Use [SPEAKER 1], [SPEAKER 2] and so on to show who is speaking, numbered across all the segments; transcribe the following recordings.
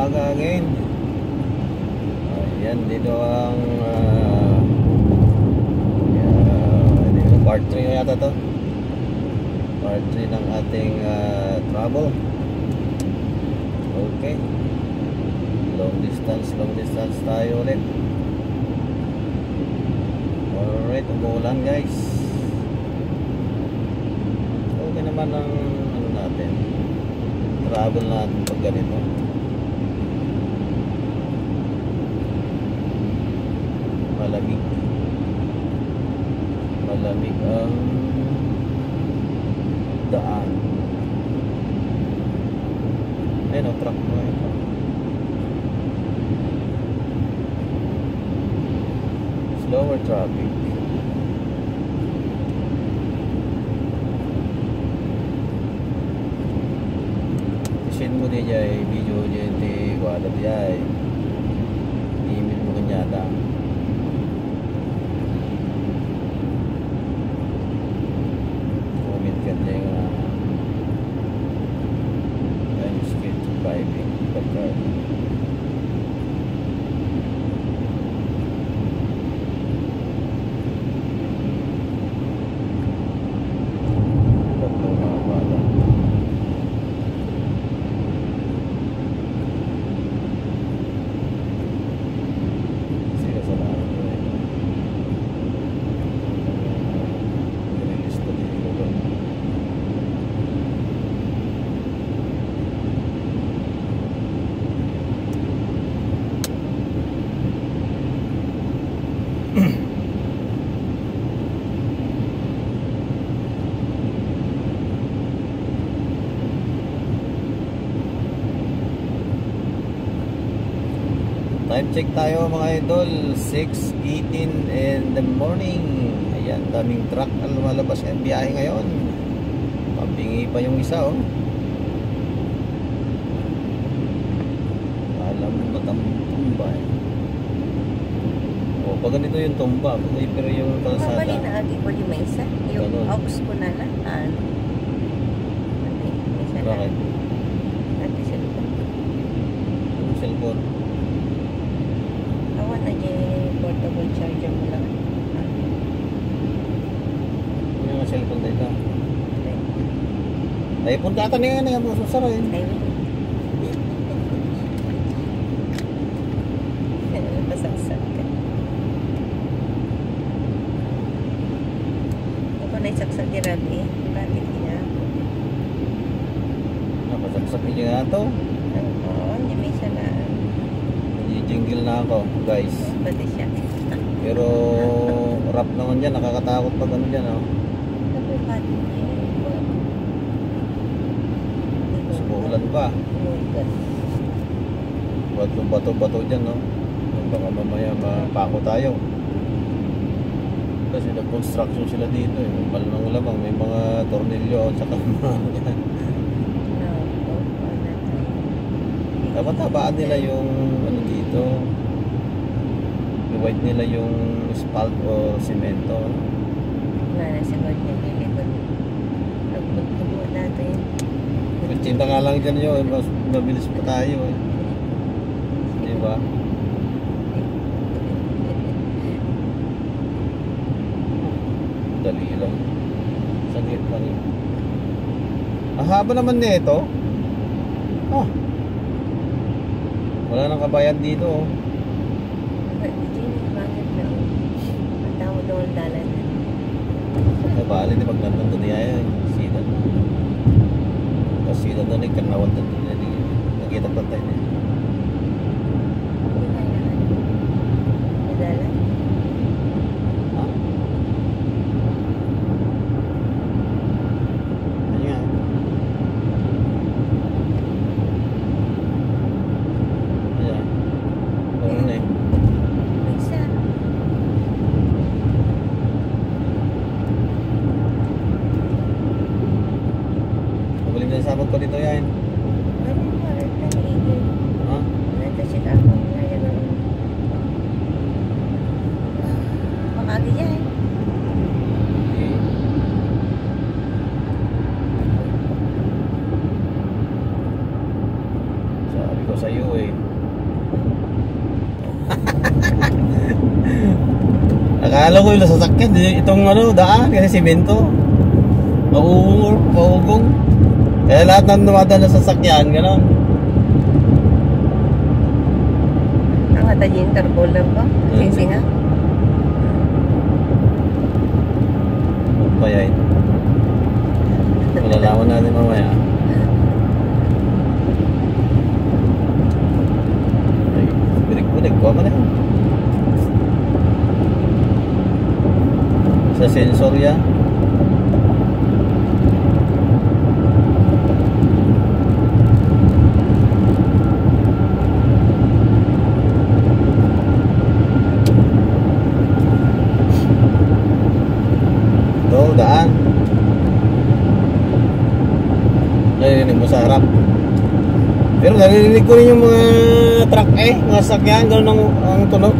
[SPEAKER 1] umaga again. Ayan, dito ang part 3 yata to. Part 3 ng ating travel. Okay. Long distance tayo ulit. Alright, umuulan guys. Okay naman ang ano natin, travel natin pag ganito. Malamig ang daan. Ayun ang truck mo ito. Slower traffic. Isin mo din jay video dyan di wala jay email mo kanyata. Comment ka din I'm scared to driving but time check tayo mga idol, 6:18 in the morning. Ayan, daming truck na lumalabas ang biyahe ngayon. Pabingi pa yung isa oh. Alam mo matamtumba eh. O pag ganito yung tumba, pero yung kalsada
[SPEAKER 2] mabali na agi ko yung may isa. Yung aux ko na na
[SPEAKER 1] bakit?
[SPEAKER 2] Ati cellphone.
[SPEAKER 1] Yung cellphone
[SPEAKER 2] Awan na yung portable charger mo lang.
[SPEAKER 1] yung cellphone dito. Ay punta ka na yan mo susarin.
[SPEAKER 2] Pasagsak ka. Ako na isaksak di Rabi. Bakit niya?
[SPEAKER 1] Napasaksak niyo nga to.
[SPEAKER 2] Oo, hindi may isa na.
[SPEAKER 1] Jingle na ako guys.
[SPEAKER 2] Pati siya.
[SPEAKER 1] Pero rap naman yan, nakakatakot pag ano dyan oh.
[SPEAKER 2] Napupad niya.
[SPEAKER 1] Sumulan pa. Bato dyan no. Baka mamaya mapako tayo. Kasi nag-construction sila dito eh. Malamang lamang may mga tornilyo at saka mga dapat habaan nila yung ano dito, i-white nila yung asphalt o semento.
[SPEAKER 2] Wala na siguro niya nilipad. Nagpagtubo natin.
[SPEAKER 1] Kutsinta nga lang dyan yun, mas mabilis pa tayo eh. Diba? Dali lang. Saglit lang yun. Ang haba naman nito. Ah. Wala nang kabayan dito oh.
[SPEAKER 2] Bakit na? Matawag doon dalan.
[SPEAKER 1] Ay bali di magnantong doon niya sidan. Tapos sidan doon ikanawad doon nakita pa tayo niya.
[SPEAKER 2] Dalan?
[SPEAKER 1] Ha? Ano nga? Ayan. Ano na eh.
[SPEAKER 2] Isa.
[SPEAKER 1] Mabalik na sabag ko dito yan.
[SPEAKER 2] Ano yung marat na higil?
[SPEAKER 1] Ha?
[SPEAKER 2] Natasit ako ngayon. Makagi yan.
[SPEAKER 1] Okay. Sabi ko sa iyo eh. Akala ko yung sasakyan, itong ano, daan, kasi simento. Maugong. Kaya lahat ng dumadaan na sasakyan, gano'n.
[SPEAKER 2] Ang ata yung interpol lang ba? Sisi nga.
[SPEAKER 1] Payain. Malalaman natin mamaya. Ay, binig-binig. Kuha mo na yun. Sa sensor yan. Ito, daan. Narinig mo sa harap. Pero narinig ko rin yung mga truck mga sakyan, gano'n ang tunog.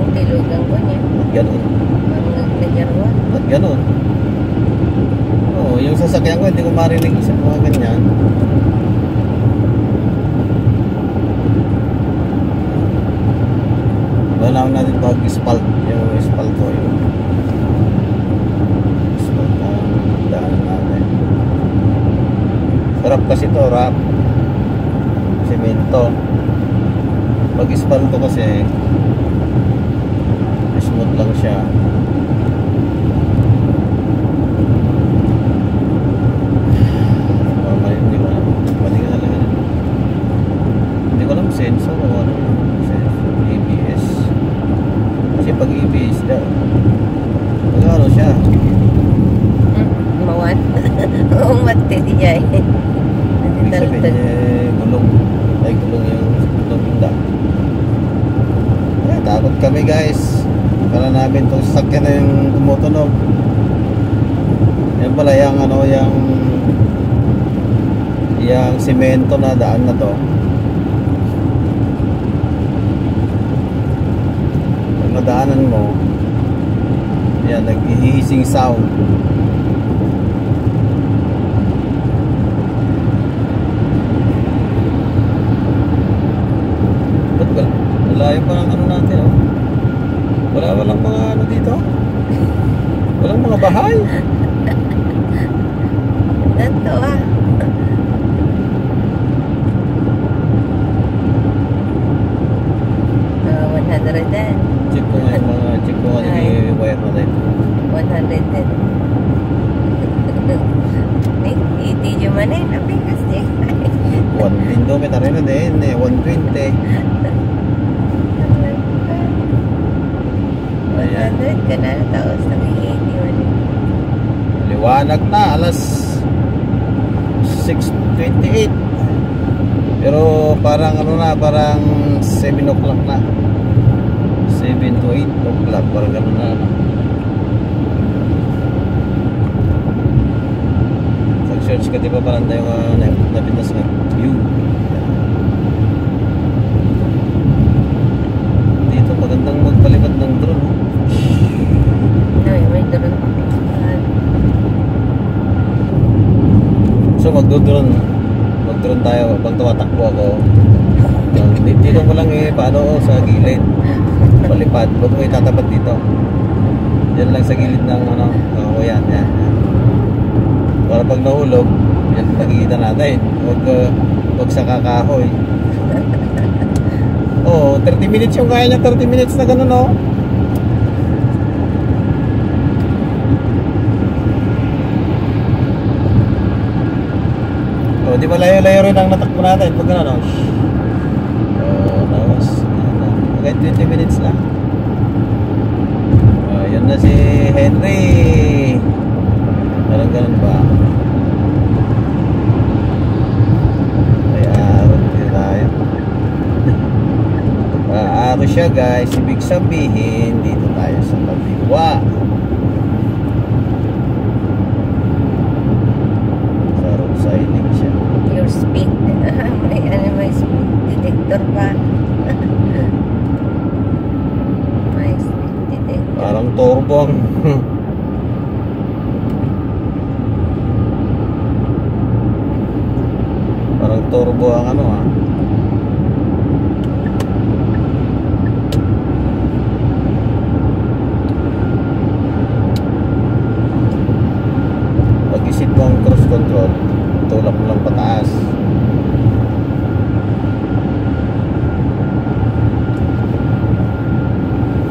[SPEAKER 2] Tilugan ko niya.
[SPEAKER 1] Gano'n.
[SPEAKER 2] Ang nagyarwa.
[SPEAKER 1] Ba't gano'n? Oo, yung sasakyan ko hindi ko marinig sa mga ganyan. Wala natin pag-spalt. Yung spalt ko yung spalt ang daan natin. Sarap kasi to, rap. Semento. Pag-spalt ko kasi smooth lang siya. Hindi ko alam. Mali ka na lang. Hindi ko alam sensor o ano. Sensor, ABS. Kasi pag ABS daw, ano siya?
[SPEAKER 2] Mawan? Oo, mati di jay.
[SPEAKER 1] Ibig sabihin gulong. Ay, gulong yung hinda. Ay, takot kami guys. Para namin itong sasakyan na yung tumutunog. Yan pala yung ano, yung semento na daan na to. Pag nadaanan mo, yan, nag-hissing sound. Ba't ba? Malayo pa ng ano natin, oh. Walang mga ano dito. Walang mga bahay.
[SPEAKER 2] Ganto 100 din.
[SPEAKER 1] Check ko nga yung mga, check ko nga yung wire na tayo.
[SPEAKER 2] 100 din. Iti juman napikas niya.
[SPEAKER 1] 1 kilometer rin na din, 120. Ayan.
[SPEAKER 2] 100 ka na, tapos nag-81.
[SPEAKER 1] Liwanag na, alas 6:28. Pero parang ano na, parang 7 o'clock na. 7 to 8 o'clock, parang gano'n na. Pag-search ka, di ba parang tayo napitas nga view. Dito, magandang magpalipad ng drone.
[SPEAKER 2] Ay, may drone pa.
[SPEAKER 1] So magdodrone tayo pag tumatakbo ako. Dito ko lang paano sa gilid palipad, huwag mo itatapat dito, yan lang sa gilid ng ano, yan para pag nahulog yan makikita natin, huwag sa kakahoy. Oh, 30 minutes yung kaya niya, 30 minutes na gano'n, oh. Oh, di ba layo-layo rin ang natakbo natin pag gano'n, oh. Oh, tapos okay, 20 minutes na. Oh, yun na si Henry. Parang gano'n ba? May araw din tayo. Araw siya guys, ibig sabihin dito tayo sa Kabiwa. Sa road signing siya.
[SPEAKER 2] Your speed. May speed detector pa. May speed detector.
[SPEAKER 1] Parang turbong. turbo ang ano ah. Pag isip mo ang cruise control, tulak mo lang pataas.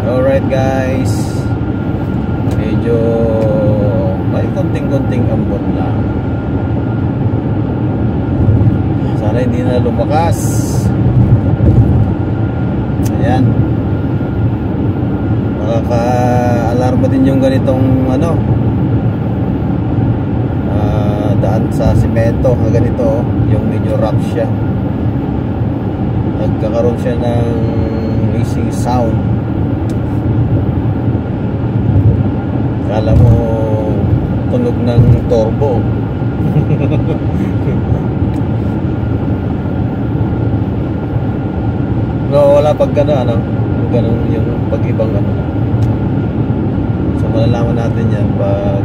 [SPEAKER 1] Alright guys, medyo may konting-konting ambon lang. Sana hindi na lumakas. Ayan, nakaka-alarma din yung ganitong ano, daan sa simento na ganito, yung medyo rough siya. Nagkakaroon siya ng hissing sound. Kala mo tunog ng turbo. No, wala pag ano, ganun yung pag-ibang ano. So malalaman natin yan pag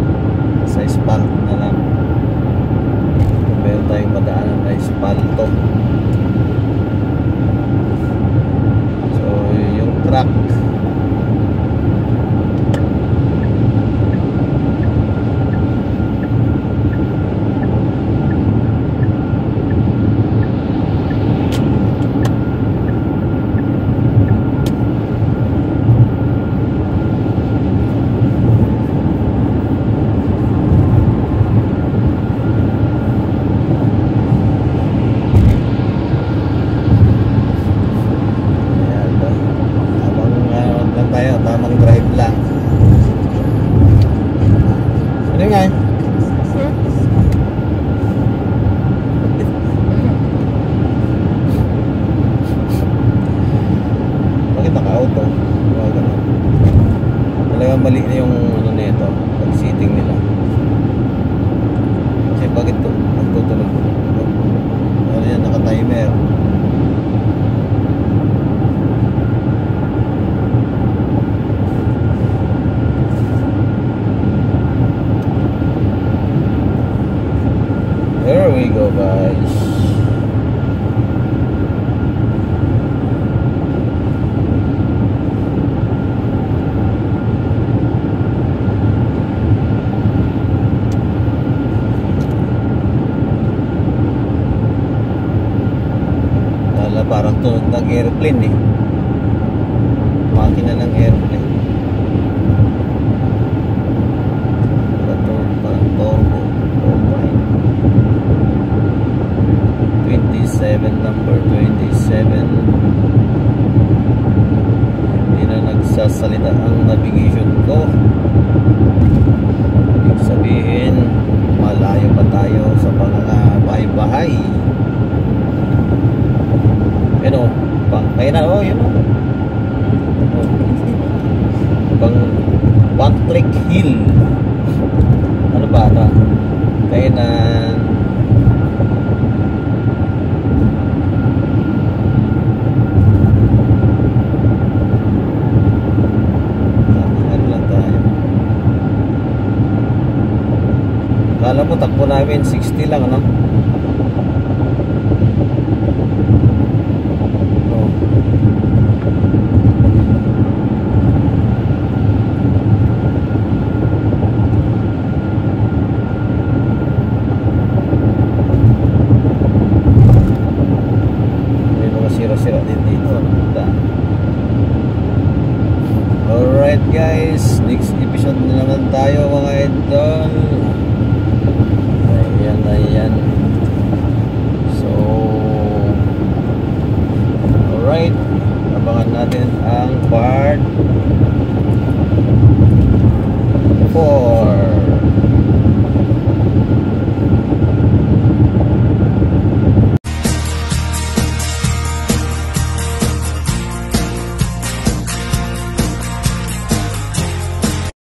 [SPEAKER 1] sa espalt na lang. Kung meron tayong madaanan na espalto. So yung truck, tamang drive lang. Ano nga? Bakit naka-auto? Talagang mali na yung ano nito, pag-seating nila. Kasi bakit ito nagtutunog? Ano yan, naka-timer. There we go guys. Lala, parang tunog ng airplane eh. Makina ng airplane. Parang turbo. 27, number 27. Hindi na nagsasalita ang navigation ko. Ibig sabihin malayo pa tayo sa mga bahay-bahay. Ano, kaya na, oh, yun oh. Bantlick Hill. Ano ba ito? Kaya na kala mo takbo namin 60 lang, ano?